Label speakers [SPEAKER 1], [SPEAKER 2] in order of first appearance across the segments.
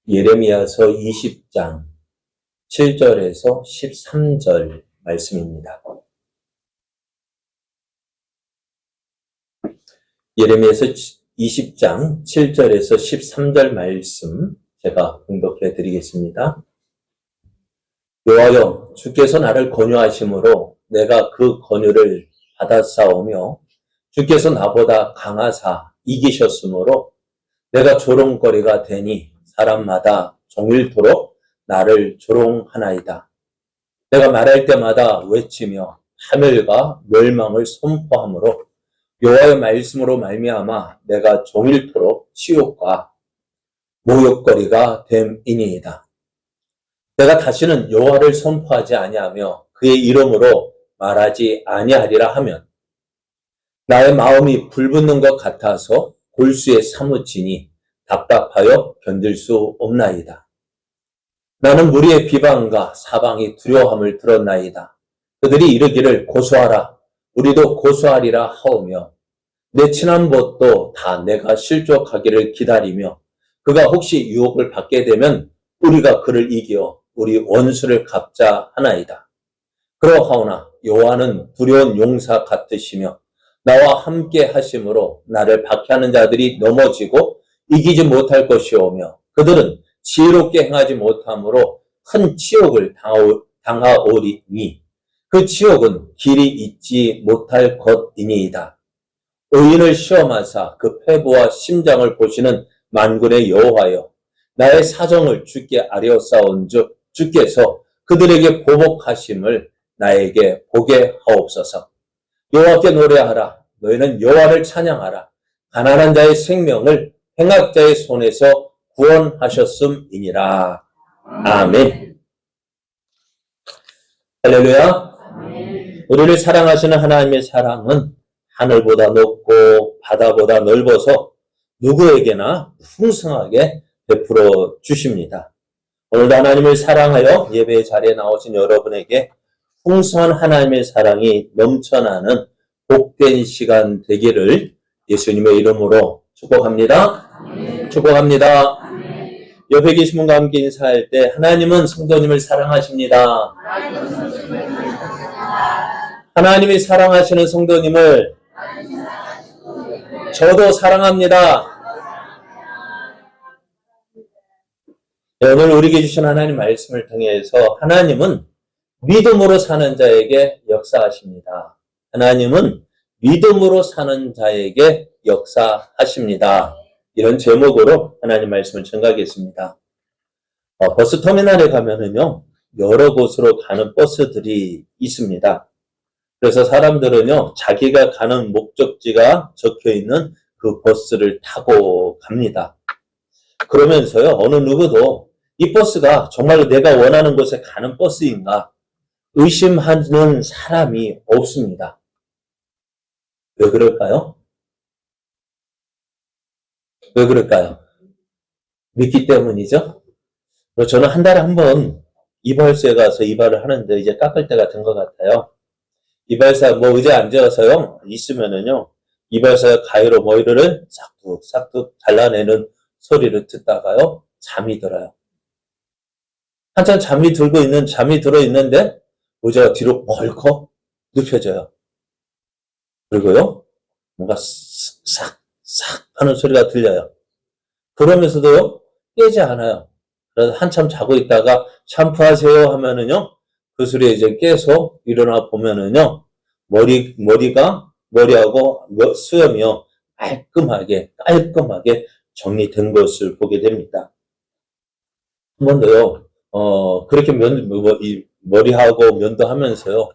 [SPEAKER 1] 예레미야서 20장 7절에서 13절 말씀입니다. 예레미야서 20장 7절에서 13절 말씀 제가 봉독해 드리겠습니다. 여호와여, 주께서 나를 권유하심으로 내가 그 권유를 받았사오며 주께서 나보다 강하사 이기셨으므로 내가 조롱거리가 되니 사람마다 종일토록 나를 조롱하나이다. 내가 말할 때마다 외치며 파멸과 멸망을 선포하므로 여호와의 말씀으로 말미암아 내가 종일토록 치욕과 모욕거리가 됨이니이다. 내가 다시는 여호와를 선포하지 아니하며 그의 이름으로 말하지 아니하리라 하면 나의 마음이 불붙는 것 같아서 골수에 사무치니 답답하여 견딜 수 없나이다. 나는 무리의 비방과 사방이 두려움을 들었나이다. 그들이 이르기를 고소하라. 우리도 고소하리라 하오며 내 친한 벗도 다 내가 실족하기를 기다리며 그가 혹시 유혹을 받게 되면 우리가 그를 이겨 우리 원수를 갚자 하나이다. 그러하오나 여호와는 두려운 용사 같으시며 나와 함께 하심으로 나를 박해하는 자들이 넘어지고 이기지 못할 것이오며 그들은 지혜롭게 행하지 못함으로 큰 치욕을 당하오리니 그 치욕은 길이 잊지 못할 것이니이다. 의인을 시험하사 그 패부와 심장을 보시는 만군의 여호와여, 나의 사정을 주께 아뢰었사온즉 주께서 그들에게 보복하심을 나에게 보게 하옵소서. 여호와께 노래하라. 너희는 여호와를 찬양하라. 가난한 자의 생명을 행악자의 손에서 구원하셨음이니라. 아멘. 할렐루야. 우리를 사랑하시는 하나님의 사랑은 하늘보다 높고 바다보다 넓어서 누구에게나 풍성하게 베풀어 주십니다. 오늘도 하나님을 사랑하여 예배의 자리에 나오신 여러분에게 풍성한 하나님의 사랑이 넘쳐나는 복된 시간 되기를 예수님의 이름으로 축복합니다. 축복합니다. 옆에 계신 분과 함께 인사할 때 하나님은 성도님을 사랑하십니다. 하나님이 사랑하시는 성도님을 저도 사랑합니다. 오늘 우리에게 주신 하나님 말씀을 통해서 하나님은 믿음으로 사는 자에게 역사하십니다. 하나님은 믿음으로 사는 자에게 역사하십니다. 이런 제목으로 하나님 말씀을 전가하겠습니다. 버스터미널에 가면은요, 여러 곳으로 가는 버스들이 있습니다. 그래서 사람들은요, 자기가 가는 목적지가 적혀 있는 그 버스를 타고 갑니다. 그러면서요, 어느 누구도 이 버스가 정말로 내가 원하는 곳에 가는 버스인가 의심하는 사람이 없습니다. 왜 그럴까요? 왜 그럴까요? 믿기 때문이죠. 저는 한 달에 한 번 이발소에 가서 이발을 하는데 이제 깎을 때가 된 것 같아요. 이발사 의자에 앉아서요 있으면은요 이발사가 가위로 머리를 싹둑 잘라내는 소리를 듣다가요 잠이 들어요. 한참 잠이 들어 있는데 의자가 뒤로 벌컥 눕혀져요. 그리고요 뭔가 싹 하는 소리가 들려요. 그러면서도요 깨지 않아요. 그래서 한참 자고 있다가 샴푸하세요 하면은요 그 소리에 이제 깨서 일어나 보면은요 머리하고 수염이요 깔끔하게 정리된 것을 보게 됩니다. 한 번 더요 그렇게 머리하고 면도하면서요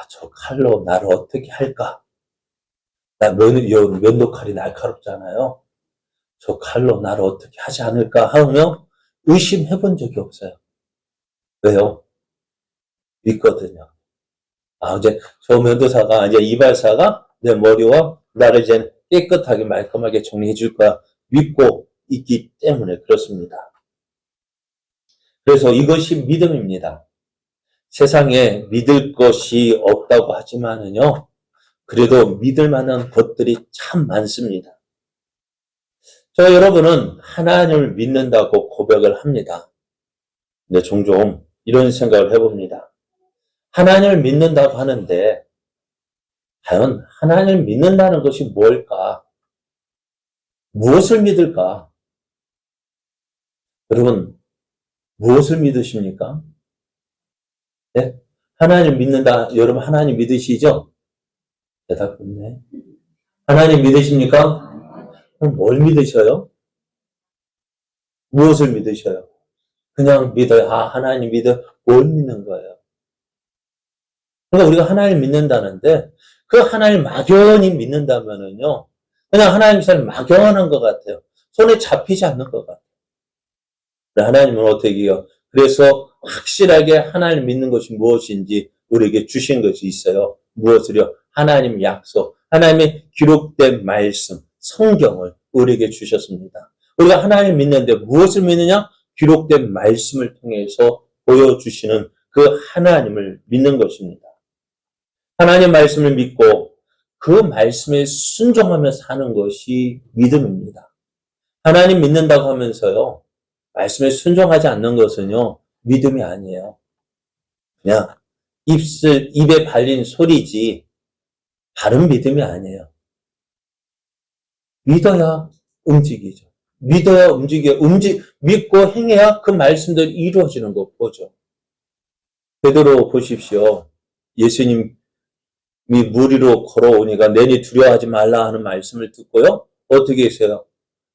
[SPEAKER 1] 저 칼로 나를 어떻게 할까? 면도칼이 날카롭잖아요. 저 칼로 나를 어떻게 하지 않을까 하며 의심해 본 적이 없어요. 왜요? 믿거든요. 이제 저 면도사가, 이제 이발사가 내 머리와 나를 이제 깨끗하게 말끔하게 정리해 줄 거야 믿고 있기 때문에 그렇습니다. 그래서 이것이 믿음입니다. 세상에 믿을 것이 없다고 하지만은요, 그래도 믿을 만한 것들이 참 많습니다. 저 여러분은 하나님을 믿는다고 고백을 합니다. 근데 종종 이런 생각을 해봅니다. 하나님을 믿는다고 하는데 과연 하나님을 믿는다는 것이 뭘까? 무엇을 믿을까? 여러분, 무엇을 믿으십니까? 네? 하나님 믿는다. 여러분 하나님 믿으시죠? 대답 없네. 하나님 믿으십니까? 그럼 뭘 믿으셔요? 무엇을 믿으셔요? 그냥 믿어요. 아, 하나님 믿어. 뭘 믿는 거예요? 그러니까 우리가 하나님 믿는다는데 그 하나님 막연히 믿는다면은요. 그냥 하나님 잘 막연한 것 같아요. 손에 잡히지 않는 것 같아요. 하나님은 어떻게 해요? 그래서 확실하게 하나님 믿는 것이 무엇인지 우리에게 주신 것이 있어요. 무엇을요? 하나님 약속, 하나님의 기록된 말씀, 성경을 우리에게 주셨습니다. 우리가 하나님 믿는데 무엇을 믿느냐? 기록된 말씀을 통해서 보여주시는 그 하나님을 믿는 것입니다. 하나님 말씀을 믿고 그 말씀에 순종하며 사는 것이 믿음입니다. 하나님 믿는다고 하면서요. 말씀에 순종하지 않는 것은요. 믿음이 아니에요. 그냥 입에 발린 소리지 바른 믿음이 아니에요. 믿어야 움직이죠. 믿어야 믿고 행해야 그 말씀들이 이루어지는 거 보죠. 베드로 보십시오. 예수님이 물 위로 걸어오니까 내니 두려워하지 말라 하는 말씀을 듣고요. 어떻게 했어요?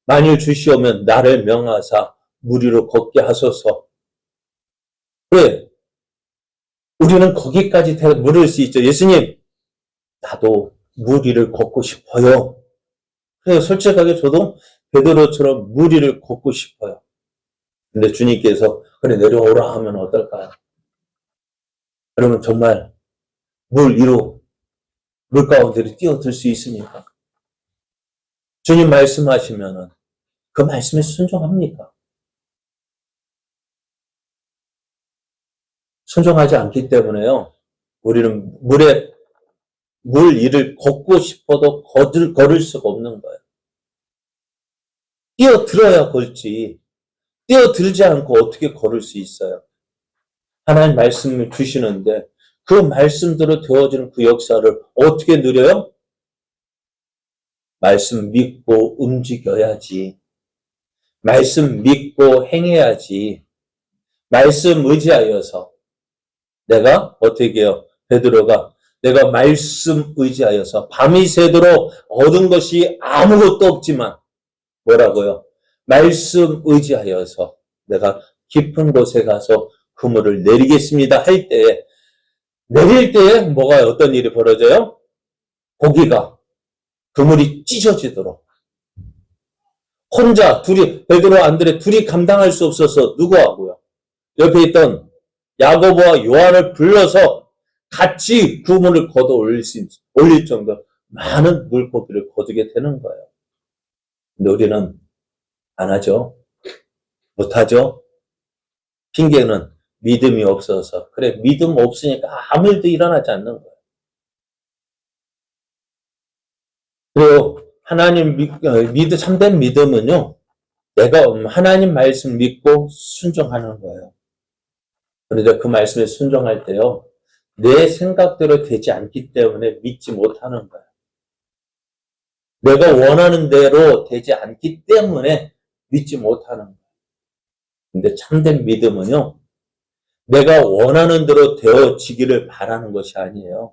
[SPEAKER 1] 만일 주시오면 나를 명하사 물 위로 걷게 하소서. 왜? 우리는 거기까지 물을 수 있죠. 예수님, 나도 물 위를 걷고 싶어요. 그래서 솔직하게 저도 베드로처럼 물 위를 걷고 싶어요. 근데 주님께서 그래 내려오라 하면 어떨까요? 그러면 정말 물 위로 물 가운데로 뛰어들 수 있습니까? 주님 말씀하시면은 그 말씀에 순종합니까? 순종하지 않기 때문에요. 우리는 물 위를 걷고 싶어도 걸을 수가 없는 거예요. 뛰어들어야 걸지. 뛰어들지 않고 어떻게 걸을 수 있어요? 하나님 말씀을 주시는데 그 말씀대로 되어지는 그 역사를 어떻게 누려요? 말씀 믿고 움직여야지. 말씀 믿고 행해야지. 말씀 의지하여서 내가 어떻게 해요? 베드로가 내가 말씀 의지하여서 밤이 새도록 얻은 것이 아무것도 없지만 뭐라고요? 말씀 의지하여서 내가 깊은 곳에 가서 그물을 내리겠습니다 할 때에 내릴 때에 뭐가 어떤 일이 벌어져요? 고기가 그물이 찢어지도록 혼자 베드로 안드레 둘이 감당할 수 없어서 누구하고요? 옆에 있던 야고보와 요한을 불러서 같이 그물을 걷어 올릴 정도 많은 물고기를 거두게 되는 거예요. 근데 우리는 안 하죠. 못하죠. 핑계는 믿음이 없어서. 그래, 믿음 없으니까 아무 일도 일어나지 않는 거예요. 그리고 하나님 참된 믿음은요, 내가 하나님 말씀 믿고 순종하는 거예요. 그런데 그 말씀에 순종할 때요, 내 생각대로 되지 않기 때문에 믿지 못하는 거예요. 내가 원하는 대로 되지 않기 때문에 믿지 못하는 거예요. 근데 참된 믿음은요, 내가 원하는 대로 되어지기를 바라는 것이 아니에요.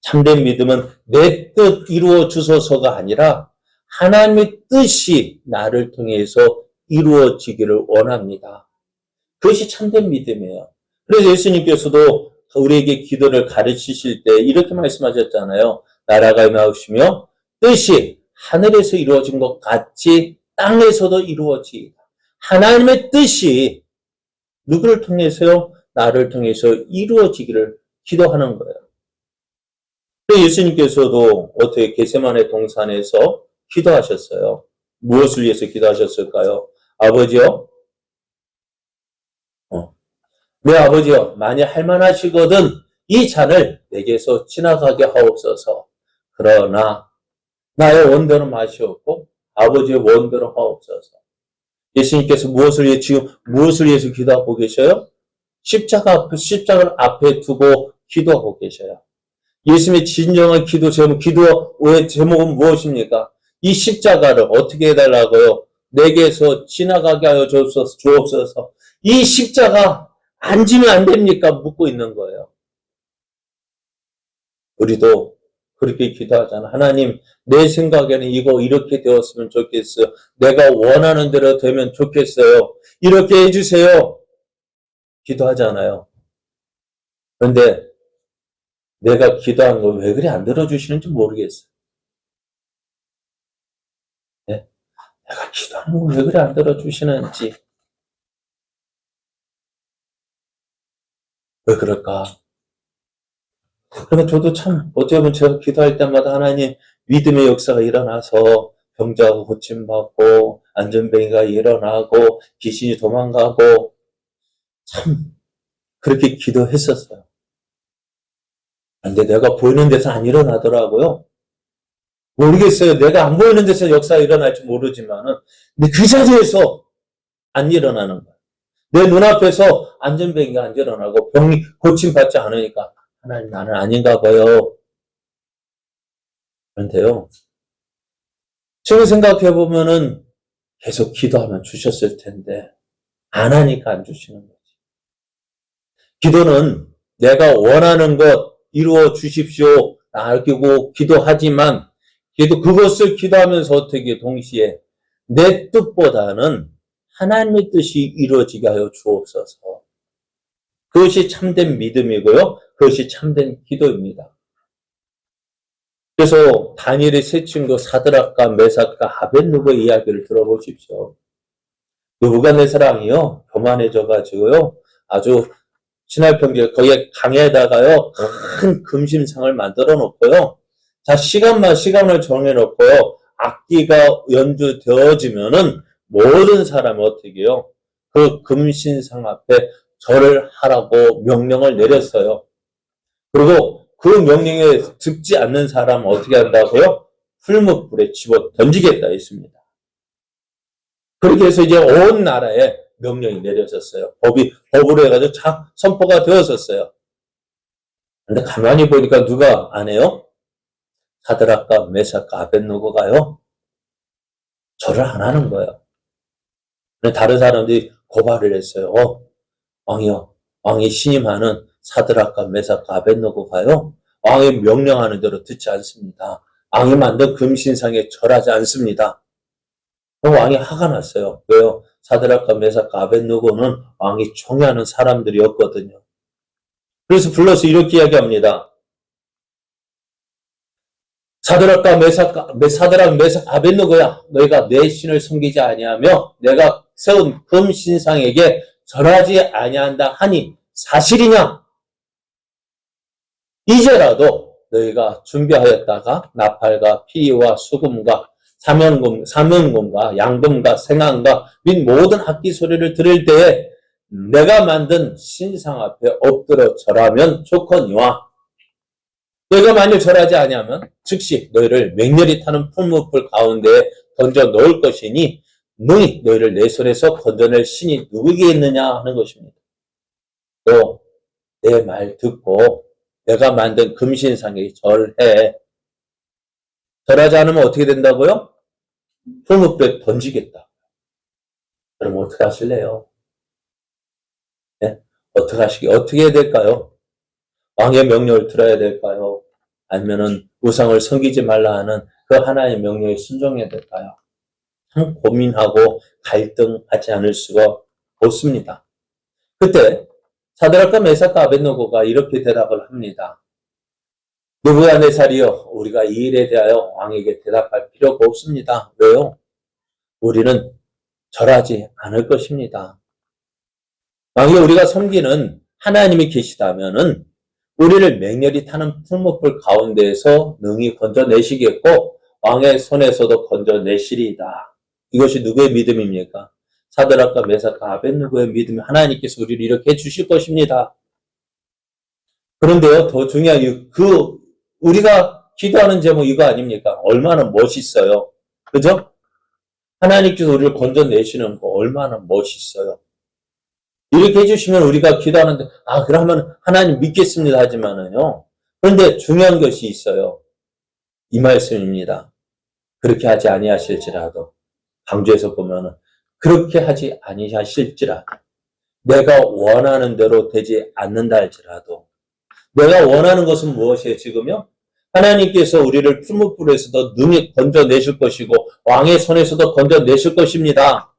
[SPEAKER 1] 참된 믿음은 내 뜻 이루어 주소서가 아니라 하나님의 뜻이 나를 통해서 이루어지기를 원합니다. 그것이 참된 믿음이에요. 그래서 예수님께서도 우리에게 기도를 가르치실 때 이렇게 말씀하셨잖아요. 나라가 임하시며 뜻이 하늘에서 이루어진 것 같이 땅에서도 이루어지이다. 하나님의 뜻이 누구를 통해서요? 나를 통해서 이루어지기를 기도하는 거예요. 예수님께서도 어떻게 겟세마네 동산에서 기도하셨어요. 무엇을 위해서 기도하셨을까요? 아버지요, 내 아버지요, 만약 할만하시거든 이 잔을 내게서 지나가게 하옵소서. 그러나 나의 원대로 마시옵고 아버지의 원대로 하옵소서. 예수님께서 지금 무엇을 위해서 기도하고 계셔요? 십자가를 앞에 두고 기도하고 계셔요. 예수님의 진정한 기도의 제목은 무엇입니까? 이 십자가를 어떻게 해달라고요? 내게서 지나가게 하여 주옵소서. 이 십자가 안 지면 안 됩니까? 묻고 있는 거예요. 우리도 그렇게 기도하잖아. 하나님, 내 생각에는 이거 이렇게 되었으면 좋겠어요. 내가 원하는 대로 되면 좋겠어요. 이렇게 해주세요. 기도하잖아요. 그런데 내가 기도한 거 왜 그리 안 들어주시는지 모르겠어요. 네? 내가 기도하는 거 왜 그리 안 들어주시는지. 왜 그럴까? 그러면 저도 참 어떻게 보면 제가 기도할 때마다 하나님 믿음의 역사가 일어나서 병자가 고침받고 안전뱅이가 일어나고 귀신이 도망가고 참 그렇게 기도했었어요. 근데 내가 보이는 데서 안 일어나더라고요. 모르겠어요. 내가 안 보이는 데서 역사가 일어날지 모르지만은 근데 그 자리에서 안 일어나는 거예요. 내 눈앞에서 안전뱅이가 안 일어나고 병이 고침받지 않으니까 하나님 나는 아닌가 봐요. 그런데요. 지금 생각해보면은 계속 기도하면 주셨을 텐데 안 하니까 안 주시는 거지. 기도는 내가 원하는 것 이루어 주십시오. 알고 기도하지만 그것을 기도하면서 어떻게 동시에 내 뜻보다는 하나님의 뜻이 이루어지게 하여 주옵소서. 그것이 참된 믿음이고요. 그것이 참된 기도입니다. 그래서 다니엘의 세 친구 사드락과 메삭과 아벳느고의 이야기를 들어보십시오. 느부갓네살이요 교만해져 가지고요 아주 신할평지 거기에 강에다가요 큰 금심상을 만들어 놓고요. 자 시간을 정해 놓고요 악기가 연주되어지면은 모든 사람이 어떻게 해요? 그 금신상 앞에 절을 하라고 명령을 내렸어요. 그리고 그 명령에 듣지 않는 사람은 어떻게 한다고요? 풀무불에 집어 던지겠다 했습니다. 그렇게 해서 이제 온 나라에 명령이 내려졌어요. 법으로 해가지고 선포가 되었었어요. 근데 가만히 보니까 누가 안 해요? 사드락과 메삭과 아벳느고가요. 절을 안 하는 거예요. 근데 다른 사람들이 고발을 했어요. 왕이요. 왕이 신임하는 사드락과 메삭과 아벳느고가요. 왕이 명령하는 대로 듣지 않습니다. 왕이 만든 금신상에 절하지 않습니다. 왕이 화가 났어요. 왜요? 사드락과 메삭과 아벳느고는 왕이 총애하는 사람들이었거든요. 그래서 불러서 이렇게 이야기합니다. 사드락, 메삭, 아벳느고야, 너희가 내 신을 섬기지 아니하며 내가 세운 금신상에게 절하지 아니한다 하니 사실이냐? 이제라도 너희가 준비하였다가 나팔과 피와 수금과 사면금과 양금과 생황과 및 모든 악기 소리를 들을 때에 내가 만든 신상 앞에 엎드려 절하면 좋거니와 너희가 만일 절하지 아니하면 즉시 너희를 맹렬히 타는 풀무불 가운데에 던져 넣을 것이니 너희를 내 손에서 건져낼 신이 누구겠느냐 하는 것입니다. 또 내 말 듣고 내가 만든 금신상에 절해. 절하지 않으면 어떻게 된다고요? 풀무불에 던지겠다. 그럼 어떻게 하실래요? 네? 어떻게 해야 될까요? 왕의 명령을 들어야 될까요? 아니면은 우상을 섬기지 말라 하는 그 하나의 명령에 순종해야 될까요? 참 고민하고 갈등하지 않을 수가 없습니다. 그때 사드락과 메삭과 아벳느고가 이렇게 대답을 합니다. 느부갓네살이여, 우리가 이 일에 대하여 왕에게 대답할 필요가 없습니다. 왜요? 우리는 절하지 않을 것입니다. 왕이 우리가 섬기는 하나님이 계시다면은 우리를 맹렬히 타는 풀무불 가운데에서 능히 건져내시겠고 왕의 손에서도 건져내시리이다. 이것이 누구의 믿음입니까? 사드락과 메삭과 아벳느고의 믿음이 하나님께서 우리를 이렇게 해주실 것입니다. 그런데요, 더 중요한 우리가 기도하는 제목 이거 아닙니까? 얼마나 멋있어요. 그죠? 하나님께서 우리를 건져내시는 거 얼마나 멋있어요. 이렇게 해주시면 우리가 기도하는데, 그러면 하나님 믿겠습니다 하지만은요. 그런데 중요한 것이 있어요. 이 말씀입니다. 그렇게 하지 아니하실지라도, 강조해서 보면은, 그렇게 하지 아니하실지라도, 내가 원하는 대로 되지 않는다 할지라도, 내가 원하는 것은 무엇이에요, 지금요? 하나님께서 우리를 풀무불에서도 능히 건져내실 것이고, 왕의 손에서도 건져내실 것입니다.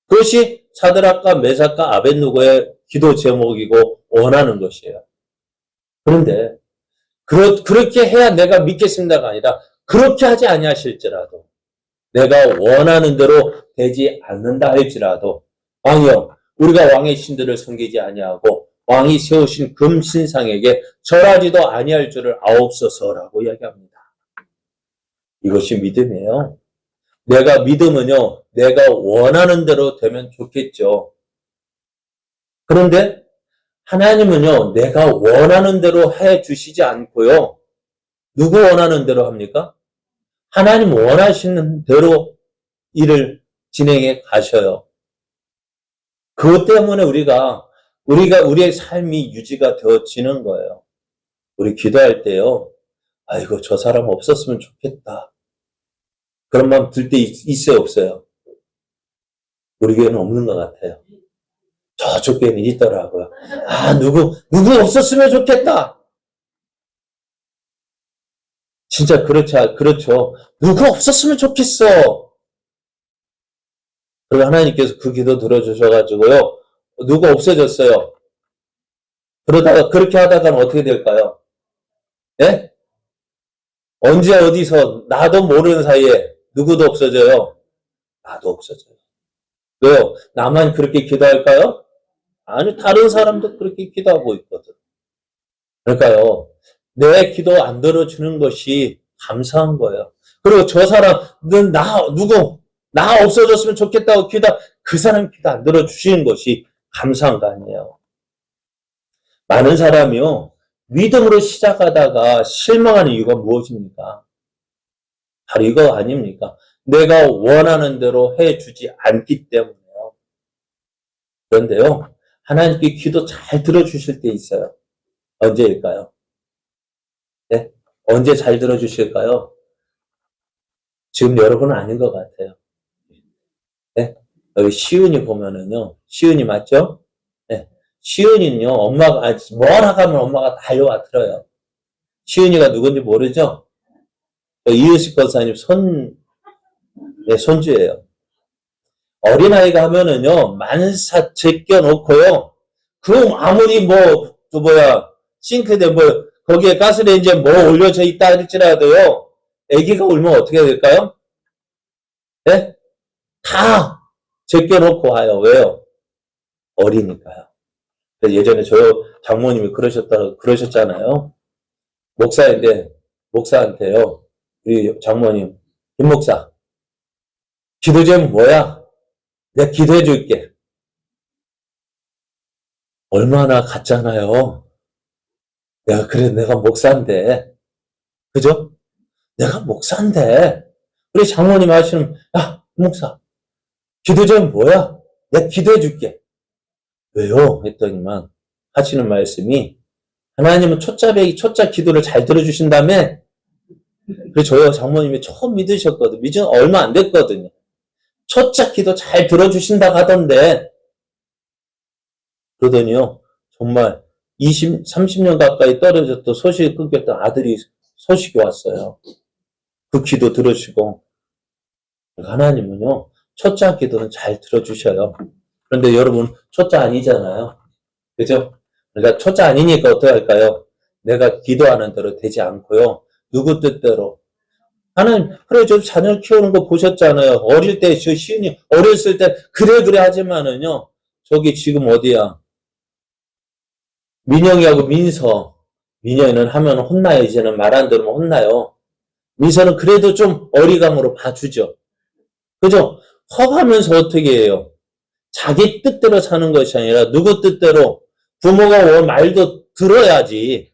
[SPEAKER 1] 그것이 사드락과 메삭과 아벳느고의 기도 제목이고 원하는 것이에요. 그런데 그렇게 해야 내가 믿겠습니다가 아니라 그렇게 하지 아니하실지라도 내가 원하는 대로 되지 않는다 할지라도 왕이여 우리가 왕의 신들을 섬기지 아니하고 왕이 세우신 금신상에게 절하지도 아니할 줄을 아옵소서라고 이야기합니다. 이것이 믿음이에요. 내가 믿으면요. 내가 원하는 대로 되면 좋겠죠. 그런데 하나님은요. 내가 원하는 대로 해주시지 않고요. 누구 원하는 대로 합니까? 하나님 원하시는 대로 일을 진행해 가셔요. 그것 때문에 우리의 삶이 유지가 되어지는 거예요. 우리 기도할 때요. 아이고 저 사람 없었으면 좋겠다. 그런 마음 들 때 있어요 없어요? 우리 교회는 없는 것 같아요. 저쪽 교회는 있더라고요. 누구 없었으면 좋겠다. 진짜 그렇죠. 누구 없었으면 좋겠어. 그리고 하나님께서 그 기도 들어주셔가지고요. 누구 없어졌어요. 그러다가 그렇게 하다가는 어떻게 될까요? 예? 언제 어디서 나도 모르는 사이에 누구도 없어져요. 나도 없어져요. 왜요? 나만 그렇게 기도할까요? 아니 다른 사람도 그렇게 기도하고 있거든. 그러니까요. 내 기도 안 들어주는 것이 감사한 거예요. 그리고 저 사람은 나 없어졌으면 좋겠다고 그 사람 기도 안 들어주시는 것이 감사한 거 아니에요. 많은 사람이요. 믿음으로 시작하다가 실망하는 이유가 무엇입니까? 바로 이거 아닙니까? 내가 원하는 대로 해주지 않기 때문에요. 그런데요. 하나님께 기도 잘 들어주실 때 있어요. 언제일까요? 네? 언제 잘 들어주실까요? 지금 여러분은 아닌 것 같아요. 네? 여기 시은이 보면은요. 시은이 맞죠? 네. 시은이는요. 엄마가 뭐라 하면 엄마가 달려와 들어요. 시은이가 누군지 모르죠? 이유식 권사님 손주예요. 어린아이가 하면은요. 만사 제껴놓고요. 아무리 싱크대 거기에 가스레인지에 올려져 있다 할지라도요. 아기가 울면 어떻게 될까요? 네? 다 제껴놓고 와요. 왜요? 어리니까요. 예전에 저 장모님이 그러셨잖아요. 목사한테요. 우리 장모님, 김 목사, 기도 제목 뭐야? 내가 기도해 줄게. 얼마나 같잖아요. 내가 목사인데. 그죠? 내가 목사인데. 우리 장모님 하시는, 목사, 기도 제목 뭐야? 내가 기도해 줄게. 왜요? 했더니만 하시는 말씀이 하나님은 초짜 기도를 잘 들어주신 다음에 저희 장모님이 처음 믿으셨거든요. 믿은 얼마 안 됐거든요. 초짜 기도 잘 들어주신다고 하던데 그러더니요. 정말 30년 가까이 떨어졌던 소식이 끊겼던 아들이 소식이 왔어요. 그 기도 들으시고 하나님은요. 초짜 기도는 잘 들어주셔요. 그런데 여러분 초짜 아니잖아요. 그죠? 그러니까 초짜 아니니까 어떻게 할까요? 내가 기도하는 대로 되지 않고요. 누구 뜻대로. 하나님, 그래, 저 자녀 키우는 거 보셨잖아요. 어릴 때, 시은이 어렸을 때, 그래 하지만은요. 저기 지금 어디야? 민영이하고 민영이는 하면 혼나요. 이제는 말 안 들으면 혼나요. 민서는 그래도 좀 어리광으로 봐주죠. 그죠? 허가면서 어떻게 해요? 자기 뜻대로 사는 것이 아니라 누구 뜻대로 부모가 말도 들어야지.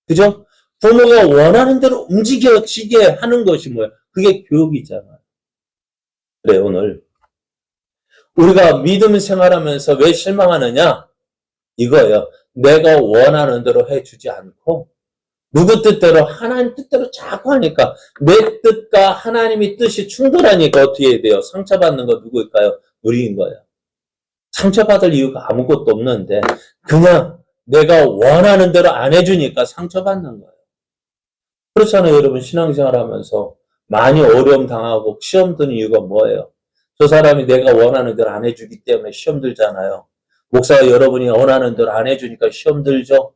[SPEAKER 1] 그죠? 부모가 원하는 대로 움직여지게 하는 것이 뭐예요? 그게 교육이잖아요. 그래, 오늘 우리가 믿음 생활하면서 왜 실망하느냐? 이거예요. 내가 원하는 대로 해주지 않고 누구 뜻대로 하나님 뜻대로 자꾸 하니까 내 뜻과 하나님의 뜻이 충돌하니까 어떻게 해야 돼요? 상처받는 거 누구일까요? 우리인 거예요. 상처받을 이유가 아무것도 없는데 그냥 내가 원하는 대로 안 해주니까 상처받는 거예요. 그렇잖아요. 여러분 신앙생활 하면서 많이 어려움 당하고 시험 드는 이유가 뭐예요? 저 사람이 내가 원하는 대로 안 해주기 때문에 시험 들잖아요. 목사가 여러분이 원하는 대로 안 해주니까 시험 들죠.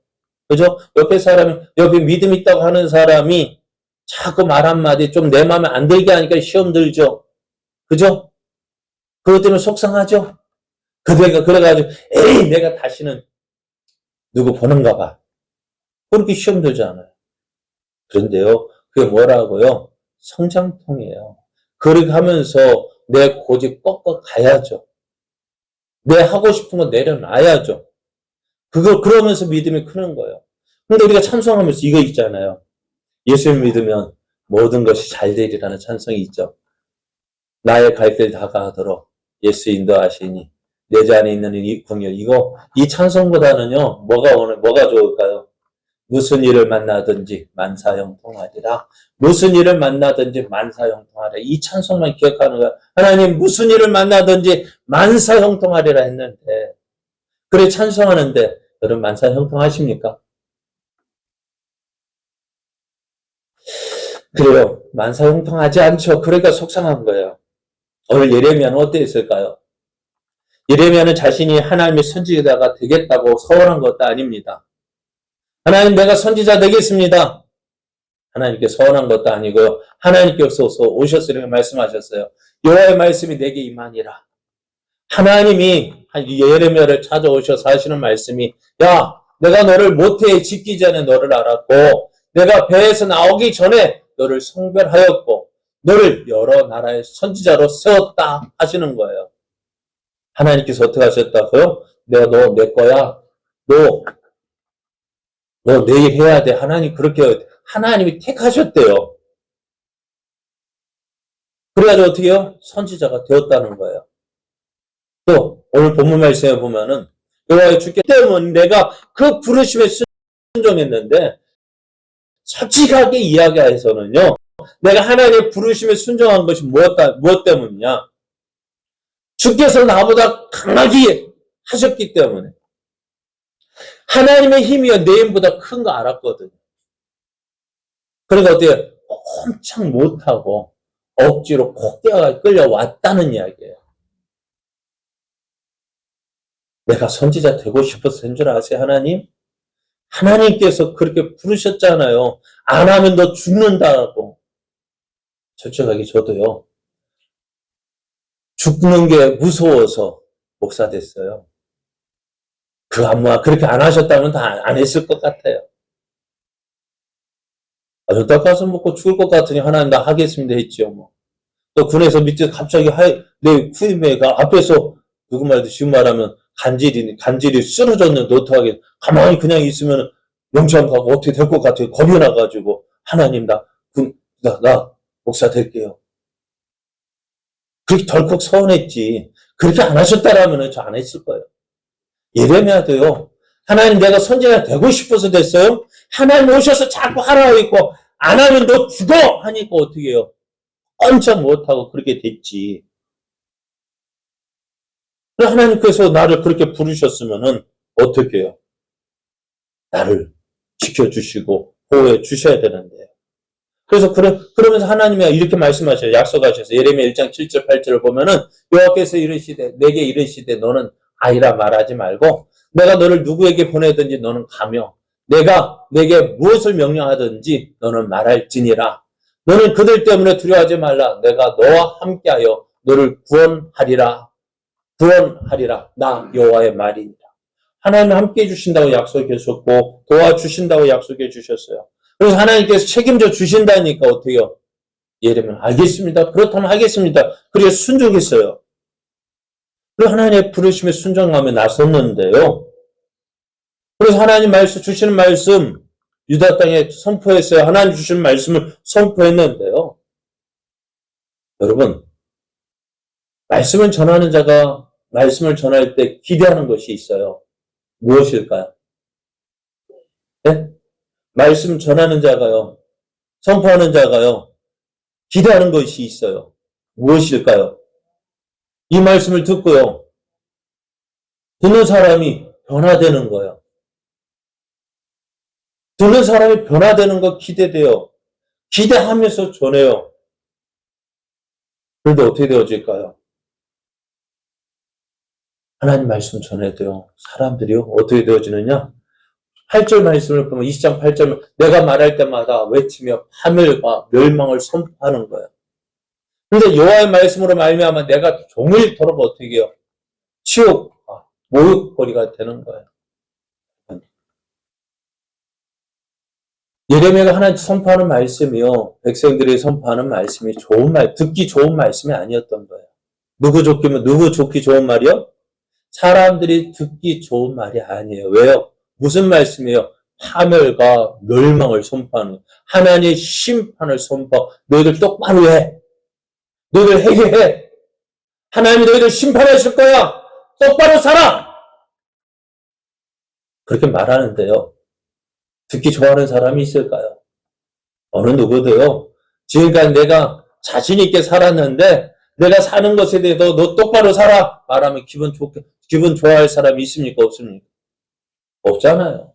[SPEAKER 1] 그죠? 옆에 믿음 있다고 하는 사람이 자꾸 말 한마디 좀 내 마음에 안 들게 하니까 시험 들죠. 그죠? 그것 때문에 속상하죠? 그래가지고, 에이, 내가 다시는 누구 보는가 봐. 그렇게 시험 들잖아요. 그런데요, 그게 뭐라고요? 성장통이에요. 그렇게 하면서 내 고집 꺾어 가야죠. 내 하고 싶은 거 내려놔야죠. 그러면서 믿음이 크는 거예요. 근데 우리가 찬송하면서 이거 있잖아요. 예수를 믿으면 모든 것이 잘 되리라는 찬송이 있죠. 나의 갈 길 다가가도록 예수 인도하시니 내 자 안에 있는 이 궁열. 이 찬송보다는요, 뭐가 좋을까요? 무슨 일을 만나든지 만사형통하리라. 무슨 일을 만나든지 만사형통하리라. 이 찬송만 기억하는 거야. 하나님 무슨 일을 만나든지 만사형통하리라 했는데, 그래 찬송하는데 여러분 만사형통하십니까? 그래요. 만사형통하지 않죠. 그러니까 속상한 거예요. 오늘 예레미야는 어땠을까요? 예레미야는 자신이 하나님의 선지자가 되겠다고 서원한 것도 아닙니다. 하나님 내가 선지자 되겠습니다. 하나님께 서원한 것도 아니고요. 하나님께서 오셨으리라 말씀하셨어요. 여호와의 말씀이 내게 임하니라. 하나님이 예레미야를 찾아오셔서 하시는 말씀이 야 내가 너를 모태에 짓기 전에 너를 알았고 내가 배에서 나오기 전에 너를 성별하였고 너를 여러 나라의 선지자로 세웠다 하시는 거예요. 하나님께서 어떻게 하셨다고요? 내가 너 내 거야. 너 내일 해야 돼. 하나님이 택하셨대요. 그래가지고 어떻게 해요? 선지자가 되었다는 거예요. 또 오늘 본문 말씀에 보면은 여호와의 주께 때문에 내가 그 부르심에 순종했는데 솔직하게 이야기해서는요. 내가 하나님의 부르심에 순종한 것이 무엇 때문이냐? 주께서 나보다 강하게 하셨기 때문에 하나님의 힘이요 내 힘보다 큰 거 알았거든요. 그러니까 어때요? 엄청 못하고 억지로 콕 끌려왔다는 이야기예요. 내가 선지자 되고 싶어서 된 줄 아세요, 하나님? 하나님께서 그렇게 부르셨잖아요. 안 하면 너 죽는다고. 솔직하게 저도요. 죽는 게 무서워서 목사 됐어요. 아마 그렇게 안 하셨다면 다 안 했을 것 같아요. 저 떡가슴 먹고 죽을 것 같으니 하나님 나 하겠습니다 했지요. 뭐. 또 군에서 밑에 갑자기 내 후임회가 앞에서 누구 말도 지금 말하면 간질이 쓰러졌는데 어떡하게 가만히 그냥 있으면 영창 가고 어떻게 될 것 같아요. 겁이 나가지고 하나님 나 목사 될게요. 그렇게 덜컥 서운했지. 그렇게 안 하셨다라면 저 안 했을 거예요. 예레미야도요. 하나님 내가 선지자 되고 싶어서 됐어요. 하나님 오셔서 자꾸 하라고 했고 안 하면 너 죽어 하니까 어떻게 해요. 꼼짝 못하고 그렇게 됐지. 하나님께서 나를 그렇게 부르셨으면은 어떻게 해요? 나를 지켜주시고 보호해 주셔야 되는데. 그래서 그러면서 하나님이 이렇게 말씀하셔요. 약속하셔서 예레미야 1장 7절 8절을 보면은 여호와께서 내게 이르시되 너는 아이라 말하지 말고 내가 너를 누구에게 보내든지 너는 가며 내게 무엇을 명령하든지 너는 말할지니라. 너는 그들 때문에 두려워하지 말라. 내가 너와 함께하여 너를 구원하리라. 나 여호와의 말이니라. 하나님은 함께해 주신다고 약속해 주셨고 도와주신다고 약속해 주셨어요. 그래서 하나님께서 책임져 주신다니까 어떻게 해요? 예레미야 알겠습니다. 그렇다면 하겠습니다. 그래서 순종했어요. 그리고 하나님의 부르심에 순종하며 나섰는데요. 그래서 하나님 주시는 말씀 유다 땅에 선포했어요. 하나님 주시는 말씀을 선포했는데요. 여러분 말씀을 전하는 자가 말씀을 전할 때 기대하는 것이 있어요. 무엇일까요? 네? 말씀 전하는 자가요. 선포하는 자가요. 기대하는 것이 있어요. 무엇일까요? 이 말씀을 듣고요. 듣는 사람이 변화되는 거예요. 듣는 사람이 변화되는 거 기대돼요. 기대하면서 전해요. 그런데 어떻게 되어질까요? 하나님 말씀 전해도요. 사람들이요. 어떻게 되어지느냐? 8절 말씀을 보면 20장 8절 내가 말할 때마다 외치며 파멸과 멸망을 선포하는 거예요. 그런데 여호와의 말씀으로 말미암아 내가 종일토록 어떻게 해요? 치욕, 모욕거리가 되는 거예요. 예레미야가 하나님 선포하는 말씀이요. 백성들이 선포하는 말씀이 좋은 말, 듣기 좋은 말씀이 아니었던 거예요. 누구 좋기 좋은 말이요? 사람들이 듣기 좋은 말이 아니에요. 왜요? 무슨 말씀이에요? 파멸과 멸망을 선포하는 거예요. 하나님의 심판을 선포. 너희들 똑바로 해. 너희들 회개해. 하나님이 너희들 심판하실 거야. 똑바로 살아. 그렇게 말하는데요. 듣기 좋아하는 사람이 있을까요? 어느 누구도요. 지금까지 내가 자신 있게 살았는데 내가 사는 것에 대해서 너 똑바로 살아 말하면 기분 좋아할 사람이 있습니까? 없습니까? 없잖아요.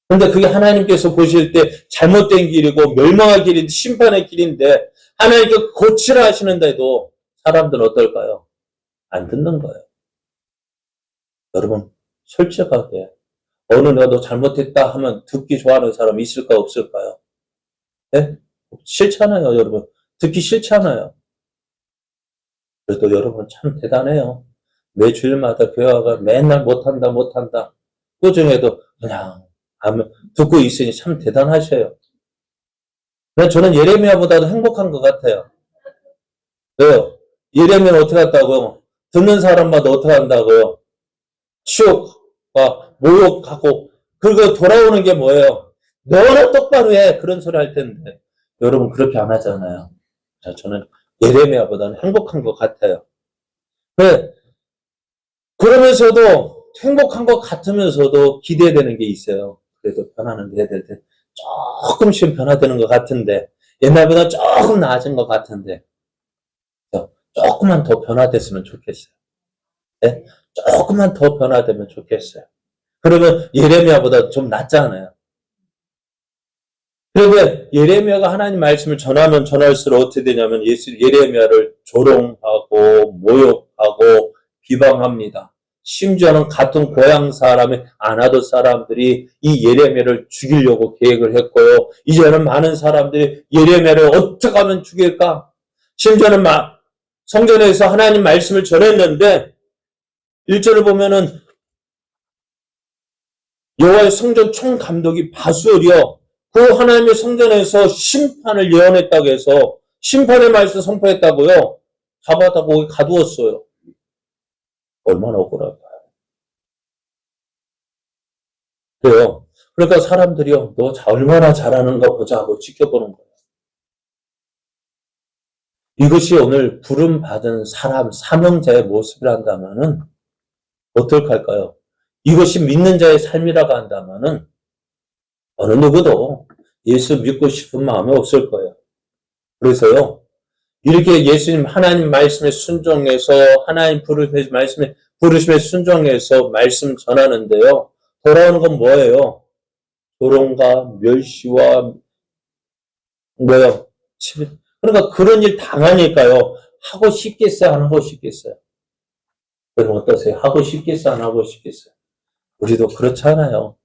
[SPEAKER 1] 그런데 그게 하나님께서 보실 때 잘못된 길이고 멸망의 길인데 심판의 길인데 하나님께 고치라 하시는데도 사람들은 어떨까요? 안 듣는 거예요. 여러분 솔직하게 어느 내가 너 잘못했다 하면 듣기 좋아하는 사람이 있을까 없을까요? 네? 싫잖아요, 여러분. 듣기 싫잖아요. 그래도 여러분 참 대단해요. 매 주일마다 교회 와가 맨날 못한다. 그 중에도 그냥 듣고 있으니 참 대단하셔요. 저는 예레미야보다도 행복한 것 같아요. 왜요? 예레미야는 어떻게 한다고요? 듣는 사람마다 어떻게 한다고요? 치욕과 모욕하고 그리고 돌아오는 게 뭐예요? 너는 똑바로 해. 그런 소리 할 텐데 여러분 그렇게 안 하잖아요. 저는 예레미야보다는 행복한 것 같아요. 왜? 그러면서도 행복한 것 같으면서도 기대되는 게 있어요. 그래도 변하는데 애들 조금씩 변화되는 것 같은데 옛날보다 조금 나아진 것 같은데 조금만 더 변화됐으면 좋겠어요. 네? 조금만 더 변화되면 좋겠어요. 그러면 예레미야보다 좀 낫잖아요. 그런데 예레미야가 하나님 말씀을 전하면 전할수록 어떻게 되냐면 예레미야를 조롱하고 모욕하고 비방합니다. 심지어는 같은 고향 사람의 아나도 사람들이 이 예레미야를 죽이려고 계획을 했고요. 이제는 많은 사람들이 예레미야를 어떻게 하면 죽일까? 심지어는 성전에서 하나님 말씀을 전했는데 1절을 보면은 여호와의 성전 총감독이 바수엘이요. 그 하나님의 성전에서 심판을 예언했다고 해서 심판의 말씀 선포했다고요. 잡아다 거기 가두었어요. 얼마나 억울할까요? 그래요. 그러니까 사람들이요. 너 얼마나 잘하는가 보자 하고 지켜보는 거예요. 이것이 오늘 부름받은 사람, 사명자의 모습이란다면은 어떻게 할까요? 이것이 믿는 자의 삶이라고 한다면은 어느 누구도 예수 믿고 싶은 마음이 없을 거예요. 그래서요, 이렇게 예수님 하나님 말씀에 순종해서 하나님 부르심에 순종해서 말씀 전하는데요. 돌아오는 건 뭐예요? 조롱과 멸시와 뭐요? 그러니까 그런 일 당하니까요. 하고 싶겠어요? 안 하고 싶겠어요? 그럼 어떠세요? 하고 싶겠어요? 안 하고 싶겠어요? 우리도 그렇잖아요.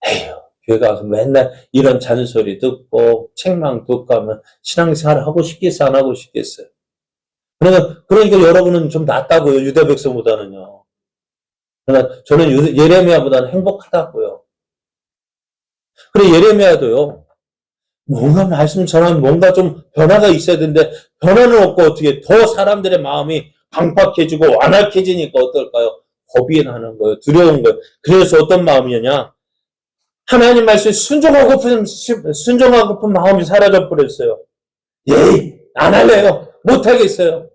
[SPEAKER 1] 에휴, 교회 가서 맨날 이런 잔소리 듣고 책망 듣고 하면 신앙생활 하고 싶겠어요? 안 하고 싶겠어요? 그러니까 여러분은 좀 낫다고요. 유대 백성보다는요. 그러나 저는 예레미야보다는 행복하다고요. 그래 예레미야도요. 뭔가 말씀 전하면 뭔가 좀 변화가 있어야 되는데 변화는 없고 어떻게 더 사람들의 마음이 강팍해지고 완악해지니까 어떨까요? 겁이 나는 거예요. 두려운 거예요. 그래서 어떤 마음이냐? 하나님 말씀에 순종하고픈 마음이 사라져 버렸어요. 안 할래요. 못 하겠어요.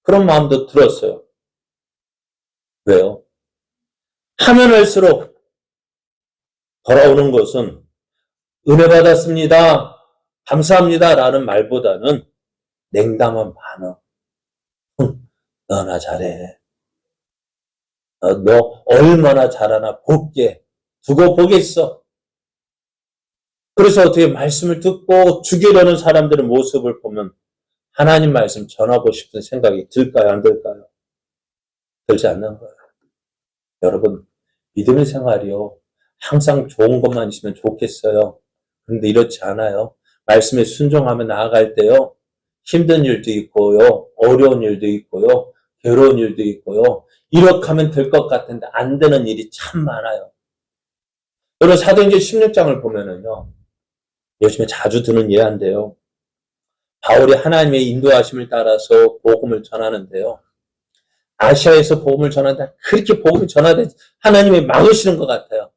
[SPEAKER 1] 그런 마음도 들었어요. 왜요? 하면 할수록 돌아오는 것은 은혜 받았습니다. 감사합니다. 라는 말보다는 냉담한 반응. 너나 잘해. 너 얼마나 잘하나 볼게. 두고 보겠어. 그래서 어떻게 말씀을 듣고 죽이려는 사람들의 모습을 보면 하나님 말씀 전하고 싶은 생각이 들까요? 안 들까요? 들지 않는 거예요. 여러분, 믿음의 생활이요. 항상 좋은 것만 있으면 좋겠어요. 그런데 이렇지 않아요. 말씀에 순종하며 나아갈 때요. 힘든 일도 있고요. 어려운 일도 있고요. 괴로운 일도 있고요. 이렇게 하면 될 것 같은데 안 되는 일이 참 많아요. 여러분 사도행전 16장을 보면은요. 요즘에 자주 드는 예화인데요. 바울이 하나님의 인도하심을 따라서 복음을 전하는데요. 아시아에서 복음을 전한다. 그렇게 복음을 전하다 하나님이 막으시는 것 같아요.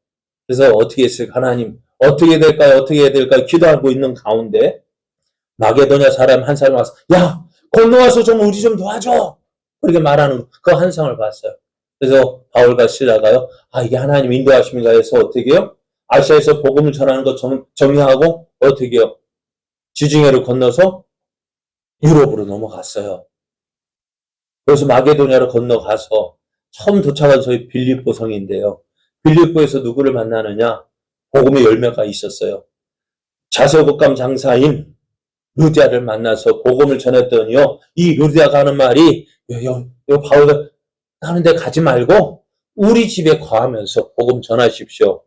[SPEAKER 1] 그래서 어떻게 했을까? 하나님 어떻게 될까요? 어떻게 해야 될까요? 기도하고 있는 가운데 마게도냐 사람 한 사람이 와서 야 건너와서 좀 우리 좀 도와줘. 그렇게 말하는 그 환상을 봤어요. 그래서 바울과 실라가요. 아 이게 하나님 인도하심인가 해서 어떻게 해요? 아시아에서 복음을 전하는 거 정리하고 어떻게 해요? 지중해를 건너서 유럽으로 넘어갔어요. 그래서 마게도냐로 건너가서 처음 도착한 저희 빌립보 성인데요. 빌립보에서 누구를 만나느냐? 복음의 열매가 있었어요. 자서국감 장사인 루디아를 만나서 복음을 전했더니요. 이 루디아가 하는 말이 바울가 하는 데 가지 말고 우리 집에 거하면서 복음 전하십시오.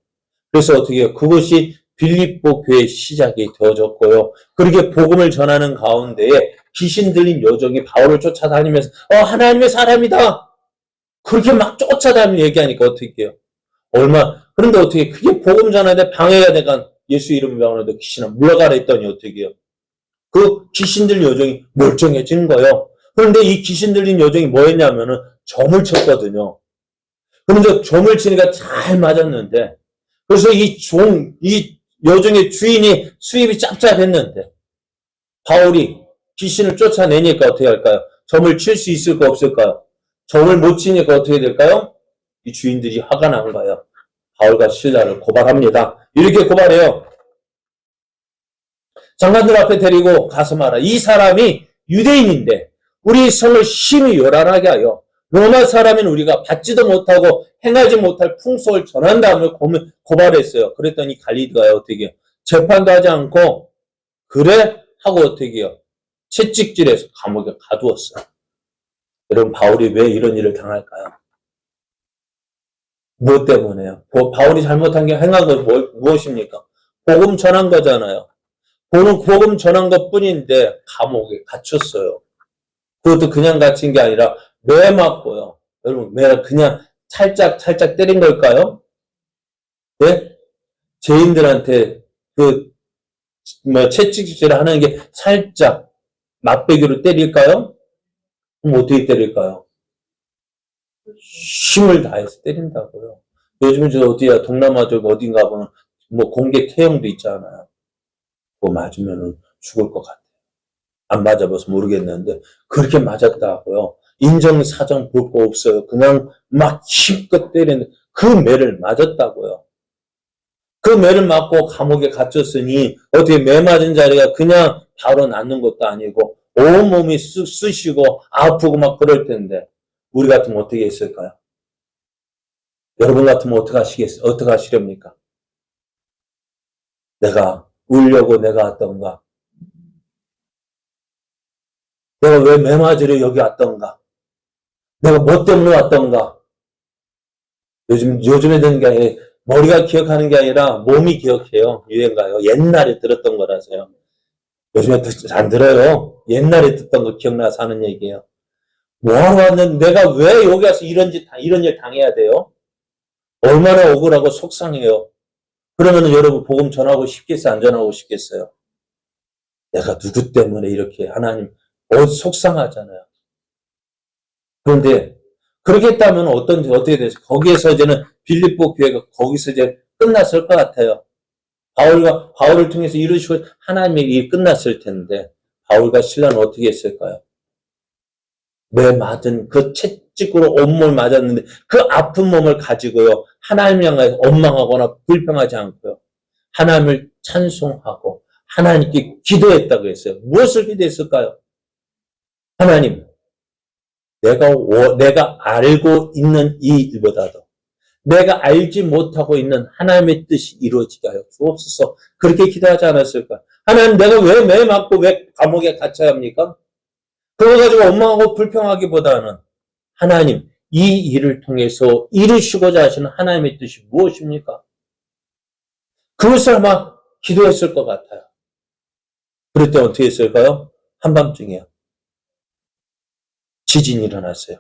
[SPEAKER 1] 그래서 어떻게 해요? 그것이 빌립보 교회의 시작이 되어졌고요. 그렇게 복음을 전하는 가운데에 귀신 들린 여종이 바울을 쫓아다니면서 하나님의 사람이다. 그렇게 막 쫓아다니며 얘기하니까 어떻게 해요? 그런데 어떻게 그게 복음 전하는데 방해가 돼간 예수 이름 명하는데 귀신은 물러가라 했더니 어떻게 해요? 그 귀신 들린 여종이 멀쩡해진 거예요. 그런데 이 귀신 들린 여종이 뭐 했냐면은 점을 쳤거든요. 그런데 점을 치니까 잘 맞았는데 그래서 이 여종의 주인이 수입이 짭짭했는데 바울이 귀신을 쫓아내니까 어떻게 할까요? 점을 칠 수 있을까 없을까요? 점을 못 치니까 어떻게 될까요? 이 주인들이 화가 난 거예요. 바울과 실라를 고발합니다. 이렇게 고발해요. 장관들 앞에 데리고 가서 말아. 이 사람이 유대인인데 우리 성을 심히 요란하게 하여 로마 사람인 우리가 받지도 못하고 행하지 못할 풍속을 전한다며 고발했어요. 그랬더니 갈리드가 어떻게 해요? 재판도 하지 않고 그래? 하고 어떻게 해요? 채찍질해서 감옥에 가두었어요. 여러분 바울이 왜 이런 일을 당할까요? 무엇 때문에요? 바울이 잘못한 게 행한 건 무엇입니까? 복음 전한 거잖아요. 복음 전한 것 뿐인데 감옥에 갇혔어요. 그것도 그냥 갇힌 게 아니라 매 맞고요. 여러분 매 그냥 살짝 때린 걸까요? 네? 죄인들한테 채찍질을 하는 게 살짝 맛배기로 때릴까요? 그럼 어떻게 때릴까요? 힘을 다해서 때린다고요. 요즘 저 어디야 동남아 쪽 어딘가 보면 뭐 공개 태형도 있잖아요. 그거 맞으면은 죽을 것 같아요. 안 맞아봐서 모르겠는데 그렇게 맞았다고요. 인정사정 볼 거 없어요. 그냥 막 힘껏 때리는 그 매를 맞았다고요. 그 매를 맞고 감옥에 갇혔으니 어떻게 매 맞은 자리가 그냥 바로 낫는 것도 아니고 온몸이 쑤시고 아프고 막 그럴 텐데 우리 같으면 어떻게 했을까요? 여러분 같으면 어떻게 하시렵니까? 내가 울려고 내가 왔던가? 내가 왜 매 맞으려 여기 왔던가? 내가 뭐 때문에 왔던가? 요즘에 드는 게 아니라 머리가 기억하는 게 아니라 몸이 기억해요. 유행가요. 옛날에 들었던 거라서요. 요즘에 안 들어요. 옛날에 듣던 거 기억나서 하는 얘기예요. 뭐하러 왔는데 내가 왜 여기 와서 이런 일 당해야 돼요? 얼마나 억울하고 속상해요. 그러면은 여러분 복음 전하고 싶겠어요? 안 전하고 싶겠어요? 내가 누구 때문에 이렇게 하나님 속상하잖아요. 그런데 그렇게 했다면 어떻게 되죠? 거기에서 이제는 빌립보 교회가 거기서 이제 끝났을 것 같아요. 바울을 통해서 이루시고 하나님의 일이 끝났을 텐데 바울과 신라는 어떻게 했을까요? 매 맞은 그 채찍으로 온몸을 맞았는데 그 아픈 몸을 가지고요. 하나님을 향해 원망하거나 불평하지 않고요. 하나님을 찬송하고 하나님께 기도했다고 했어요. 무엇을 기도했을까요? 하나님, 내가 알고 있는 이 일보다도 내가 알지 못하고 있는 하나님의 뜻이 이루어지게 하여 주옵소서. 그렇게 기도하지 않았을까? 하나님, 내가 왜 매 맞고 왜 감옥에 갇혀야 합니까? 그거 가지고 원망하고 불평하기보다는 하나님, 이 일을 통해서 이루시고자 하시는 하나님의 뜻이 무엇입니까? 그것을 아마 기도했을 것 같아요. 그럴 때 어떻게 했을까요? 한밤중이요. 지진이 일어났어요.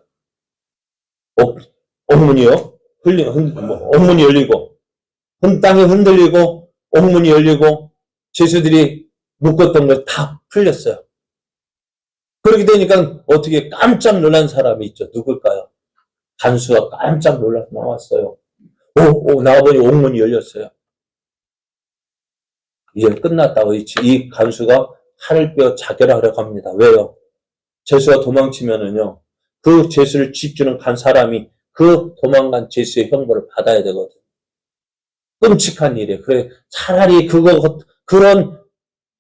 [SPEAKER 1] 옥문이요? 옥문이 열리고, 땅이 흔들리고, 옥문이 열리고, 죄수들이 묶었던 걸 다 풀렸어요. 그렇게 되니까 어떻게 깜짝 놀란 사람이 있죠. 누굴까요? 간수가 깜짝 놀라서 나왔어요. 나와보니 옥문이 열렸어요. 이제 끝났다고. 이 간수가 칼을 빼어 자결하려고 합니다. 왜요? 죄수가 도망치면은요, 그 죄수를 지키는 간 사람이 그 도망간 죄수의 형벌을 받아야 되거든요. 끔찍한 일이에요. 그래, 차라리 그런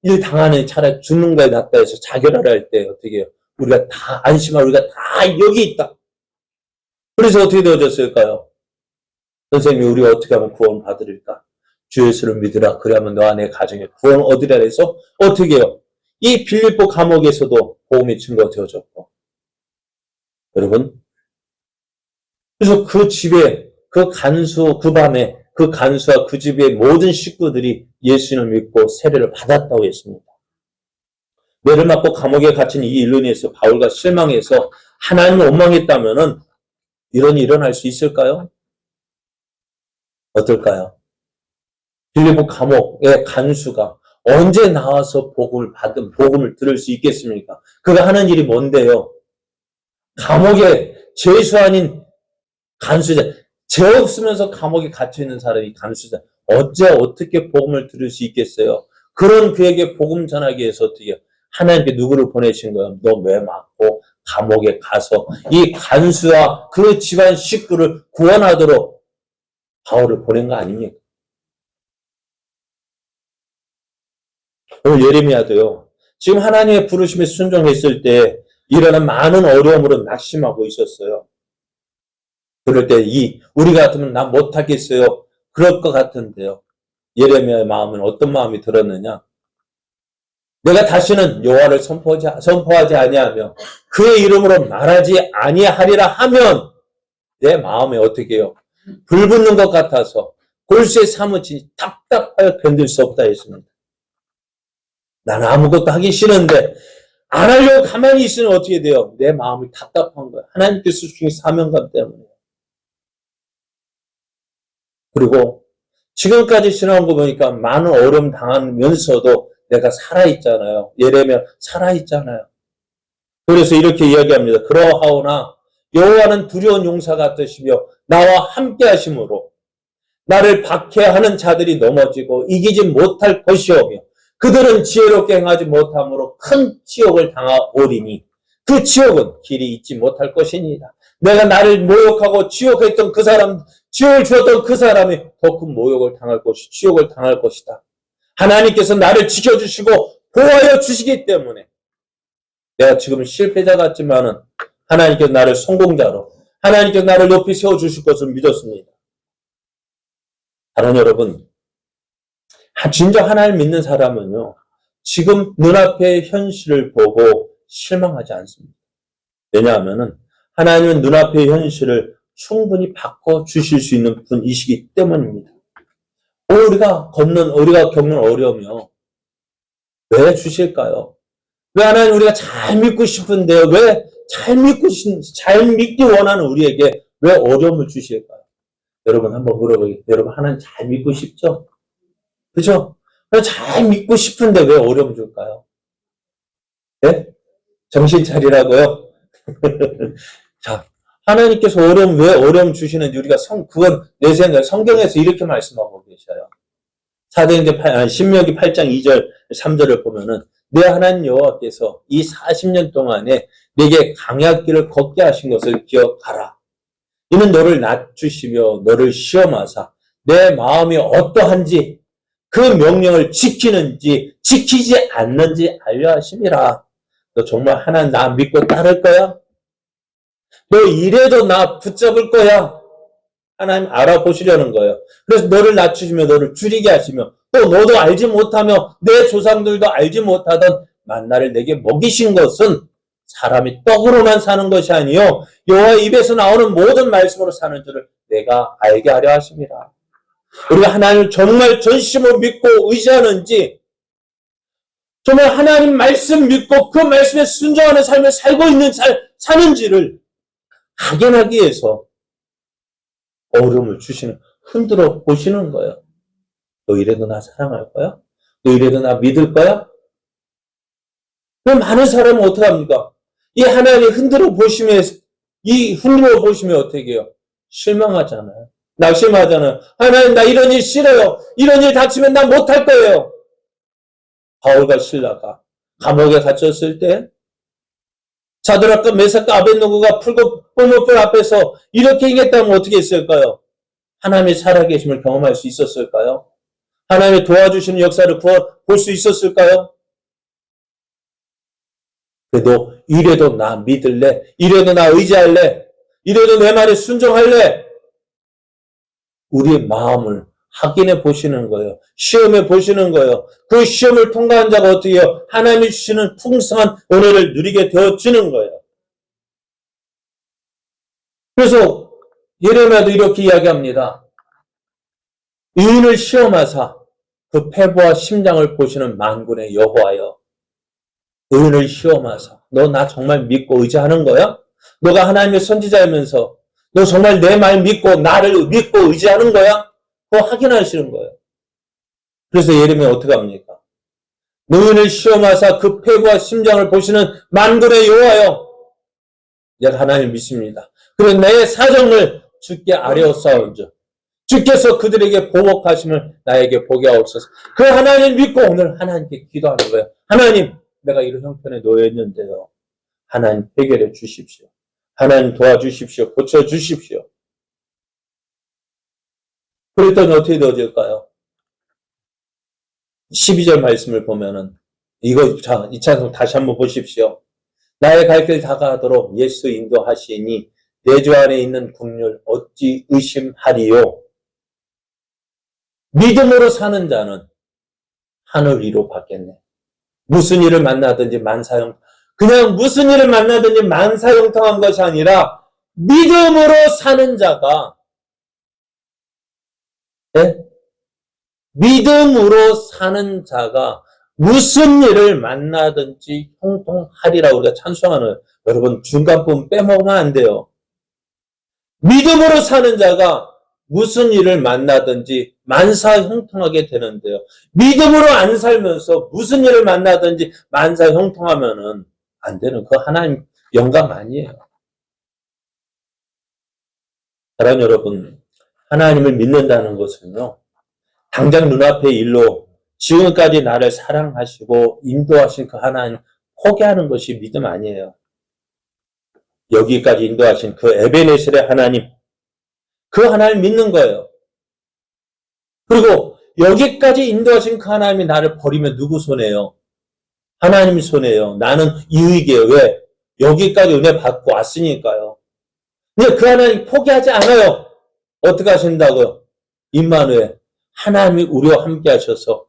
[SPEAKER 1] 일 당하는 차라리 죽는 거에 낫다 해서 자결하려 할 때 어떻게 해요? 우리가 다 안심하고 우리가 다 여기 있다. 그래서 어떻게 되어졌을까요? 선생님이 우리가 어떻게 하면 구원 받으릴까? 주 예수를 믿으라. 그러면 너와 내 가정에 구원 얻으라 해서 어떻게 해요? 이 빌립보 감옥에서도 복음이 증거되어졌고. 여러분, 그래서 그 집에 그 밤에 그 간수와 그 집의 모든 식구들이 예수님을 믿고 세례를 받았다고 했습니다. 매를 맞고 감옥에 갇힌 이 일로 인해서 바울과 실망해서 하나님을 원망했다면은 이런 일이 일어날 수 있을까요? 어떨까요? 빌립보 감옥의 간수가 언제 나와서 복음을 들을 수 있겠습니까? 그가 하는 일이 뭔데요? 감옥에 죄수 아닌 간수자, 죄 없으면서 감옥에 갇혀있는 사람이 간수자, 어떻게 복음을 들을 수 있겠어요? 그런 그에게 복음 전하기 위해서 어떻게 하나님께 누구를 보내신 거예요? 너 왜 맞고 감옥에 가서 이 간수와 그 집안 식구를 구원하도록 바울을 보낸 거 아닙니까? 오늘 예레미야도요. 지금 하나님의 부르심에 순종했을 때 일어난 많은 어려움으로 낙심하고 있었어요. 그럴 때 우리 같으면 나 못하겠어요. 그럴 것 같은데요. 예레미야의 마음은 어떤 마음이 들었느냐? 내가 다시는 여호와를 선포하지 아니하며 그의 이름으로 말하지 아니하리라 하면 내 마음에 어떻게 해요? 불 붙는 것 같아서 골수에 사무치니 답답하여 견딜 수 없다 했습니다. 나는 아무것도 하기 싫은데 안 하려고 가만히 있으면 어떻게 돼요? 내 마음이 답답한 거야. 하나님께서 주신 사명감 때문에. 그리고 지금까지 지나온 거 보니까 많은 어려움 당하면서도 내가 살아있잖아요. 예레미야 살아있잖아요. 그래서 이렇게 이야기합니다. 그러하오나 여호와는 두려운 용사 같으시며 나와 함께 하심으로 나를 박해하는 자들이 넘어지고 이기지 못할 것이오며 그들은 지혜롭게 행하지 못함으로 큰 지옥을 당하오리니 그 지옥은 길이 잊지 못할 것이니라. 내가 나를 모욕하고 지옥했던 그 사람, 지옥을 주었던 그 사람이 더 큰 모욕을 당할 것이, 지옥을 당할 것이다. 하나님께서 나를 지켜주시고 보호하여 주시기 때문에 내가 지금 실패자 같지만은 하나님께서 나를 성공자로, 하나님께서 나를 높이 세워주실 것을 믿었습니다. 다른 여러분, 진정 하나님을 믿는 사람은요, 지금 눈앞의 현실을 보고 실망하지 않습니다. 왜냐하면은 하나님은 눈앞의 현실을 충분히 바꿔주실 수 있는 분이시기 때문입니다. 우리가 겪는 어려움이요. 왜 주실까요? 왜 하나님 우리가 잘 믿고 싶은데 왜 잘 믿기 원하는 우리에게 왜 어려움을 주실까요? 여러분 한번 물어보게요. 여러분 하나님 잘 믿고 싶죠? 그죠? 잘 믿고 싶은데 왜 어려움 줄까요? 네? 정신 차리라고요? 자, 하나님께서 왜 어려움 주시는지 우리가 그건 내 생각에 성경에서 이렇게 말씀하고 계셔요. 신명기 8장 2절, 3절을 보면은 내 하나님 여호와께서 이 40년 동안에 내게 강약길을 걷게 하신 것을 기억하라. 이는 너를 낮추시며 너를 시험하사 내 마음이 어떠한지 그 명령을 지키는지 지키지 않는지 알려 하심이라. 너 정말 하나님 나 믿고 따를 거야? 너 이래도 나 붙잡을 거야? 하나님 알아보시려는 거예요. 그래서 너를 낮추시며 너를 줄이게 하시며 또 너도 알지 못하며 내 조상들도 알지 못하던 만나를 내게 먹이신 것은 사람이 떡으로만 사는 것이 아니요 여호와 입에서 나오는 모든 말씀으로 사는 줄을 내가 알게 하려 하십니다. 우리가 하나님을 정말 전심으로 믿고 의지하는지 정말 하나님 말씀 믿고 그 말씀에 순종하는 삶을 살고 있는 사는지를 확인하기 위해서 어려움을 주시는 흔들어 보시는 거예요. 너 이래도 나 사랑할 거야? 너 이래도 나 믿을 거야? 그럼 많은 사람은 어떻게 합니까? 이 하나님이 흔들어 보시면 어떻게 해요? 실망하잖아요. 낙심하잖아요. 하나님 나 이런 일 싫어요. 이런 일 닥치면 나 못할 거예요. 바울과 실라가 감옥에 갇혔을 때 사드락과 메삭과 아벳느고가 뿔목불 앞에서 이렇게 행했다면 어떻게 했을까요? 하나님의 살아계심을 경험할 수 있었을까요? 하나님의 도와주시는 역사를 볼 수 있었을까요? 그래도 이래도 나 믿을래? 이래도 나 의지할래? 이래도 내 말에 순종할래? 우리의 마음을 확인해 보시는 거예요. 시험해 보시는 거예요. 그 시험을 통과한 자가 어떻게 해요? 하나님이 주시는 풍성한 은혜를 누리게 되어지는 거예요. 그래서 예레미야도 이렇게 이야기합니다. 의인을 시험하사 그 패부와 심장을 보시는 만군의 여호와여. 의인을 시험하사 너 나 정말 믿고 의지하는 거야? 너가 하나님의 선지자이면서 너 정말 내 말 믿고 나를 믿고 의지하는 거야? 그거 확인하시는 거예요. 그래서 예레미야 어떻게 합니까? 의인을 시험하사 그 패부와 심장을 보시는 만군의 여호와여. 내가 하나님 믿습니다. 그리고 내 사정을 주께 아뢰었사온즉 주께서 그들에게 보복하심을 나에게 보게 하옵소서. 그 하나님 믿고 오늘 하나님께 기도하는 거예요. 하나님 내가 이런 형편에 놓여있는데요. 하나님 해결해 주십시오. 하나님 도와주십시오. 고쳐주십시오. 그랬더니 어떻게 되어질까요? 12절 말씀을 보면은 이 찬송 다시 한번 보십시오. 나의 갈 길 다가가도록 예수 인도하시니 내 주 안에 있는 국률 어찌 의심하리요. 믿음으로 사는 자는 하늘 위로 받겠네. 무슨 일을 만나든지 그냥 무슨 일을 만나든지 만사형통한 것이 아니라 믿음으로 사는 자가 믿음으로 사는 자가 무슨 일을 만나든지 형통하리라고 우리가 찬송하는 여러분 중간 부분 빼먹으면 안 돼요. 믿음으로 사는 자가 무슨 일을 만나든지 만사형통하게 되는데요. 믿음으로 안 살면서 무슨 일을 만나든지 만사형통하면은 안 되는 그 하나님 영감 아니에요. 사랑하는 여러분, 하나님을 믿는다는 것은요. 당장 눈앞의 일로 지금까지 나를 사랑하시고 인도하신 그 하나님 포기하는 것이 믿음 아니에요. 여기까지 인도하신 그 에베네셀의 하나님, 그 하나님 믿는 거예요. 그리고 여기까지 인도하신 그 하나님이 나를 버리면 누구 손해요? 하나님 손해요. 나는 이익이에요. 왜? 여기까지 은혜 받고 왔으니까요. 근데 그 하나님 포기하지 않아요. 어떻게 하신다고요? 임마누엘, 하나님이 우리와 함께 하셔서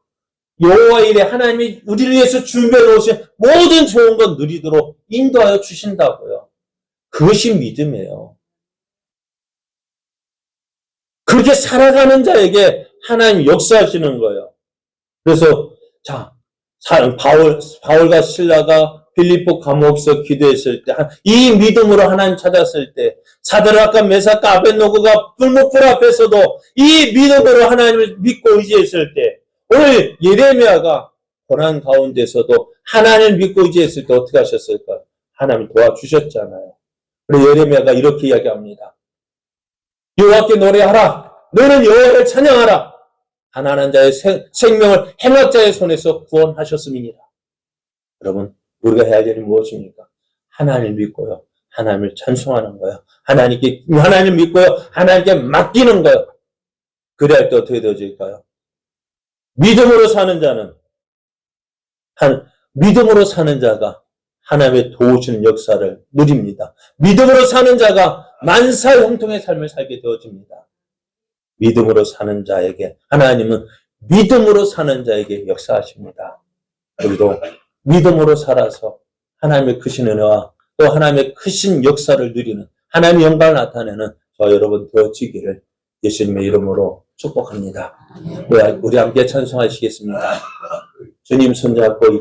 [SPEAKER 1] 여호와 일에 하나님이 우리를 위해서 준비해 놓으신 모든 좋은 것 누리도록 인도하여 주신다고요. 그것이 믿음이에요. 그렇게 살아가는 자에게 하나님 역사하시는 거예요. 그래서 바울과 실라가 빌립보 감옥에서 기도했을 때, 이 믿음으로 하나님 찾았을 때, 사드락과 메삭과 아벳느고가 뿔목불 앞에서도 이 믿음으로 하나님을 믿고 의지했을 때, 오늘 예레미야가 고난 가운데서도 하나님을 믿고 의지했을 때 어떻게 하셨을까요? 하나님 도와주셨잖아요. 그래서 예레미야가 이렇게 이야기합니다. 여호와께 노래하라. 너는 여호와를 찬양하라. 가난한 자의 생명을 행악자의 손에서 구원하셨음이니라. 여러분, 우리가 해야 할 일이 무엇입니까? 하나님을 믿고요. 하나님을 찬송하는 거예요. 하나님을 믿고요. 하나님께 맡기는 거예요. 그래야 할 때 어떻게 되어질까요? 믿음으로 사는 자가 하나님의 도우시는 역사를 누립니다. 믿음으로 사는 자가 만사 형통의 삶을 살게 되어집니다. 믿음으로 사는 자에게 하나님은 믿음으로 사는 자에게 역사하십니다. 우리도 믿음으로 살아서 하나님의 크신 은혜와 또 하나님의 크신 역사를 누리는 하나님의 영광을 나타내는 저와 여러분 되어지기를 예수님의 이름으로 축복합니다. 우리 함께 찬송하시겠습니다. 주님 손잡고 일어나